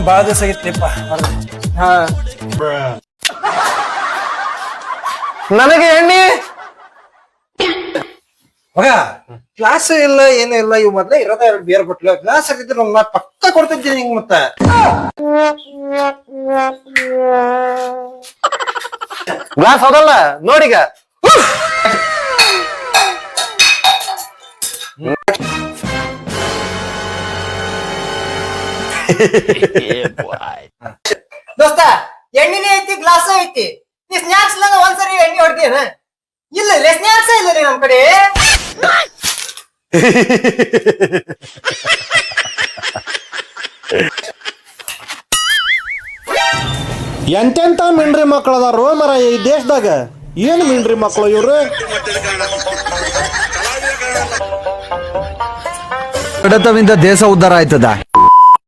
ಬಾಳ ದಿವಸ ಆಗಿತ್ಲಿಪ್ಪ. ಹಾ ನನಗೆ ಎಣ್ಣಿ ಮಗ ಕ್ಲಾಸ್ ಇಲ್ಲ ಏನೂ ಇಲ್ಲ. ಇವ್ ಮೊದ್ಲೇ ಇರೋದ 2 ಬಿಯರ್ ಬಟ್ಲು. ಕ್ಲಾಸ್ ಆಗಿದ್ರೆ ನಮ್ ಪಕ್ಕ ಕೊಡ್ತಿದ್ದೀನಿ ಹಿಂಗ್ ಮತ್ತ. ಗ್ಲಾಸ್ ಹೌದಲ್ಲ ನೋಡಿಗ. ದೋಸ್ತ ಎಣ್ಣಿನೇ ಐತಿ, ಗ್ಲಾಸ್ ಐತಿ. ನೀ ಸ್ನಾಕ್ಸ್ ಇಲ್ಲ ಒಂದ್ಸರಿ ಎಣ್ಣೆ ಹೊಡ್ತೀನ? ಇಲ್ಲ ಸ್ನಾಕ್ಸ್ ಇಲ್ಲ ನಮ್ ಕಡೆ. ಎಂತೆಂತ ಮಿಂಡ್ರಿ ಮಕ್ಳು ಅದಾರೋ ಮರ ಈ ದೇಶದಾಗ. ಏನು ಮಿಂಡ್ರಿ ಮಕ್ಳು ಇವ್ರು? ಬಡತವಿಂದ ದೇಶ ಉದ್ಧಾರ ಆಯ್ತದ.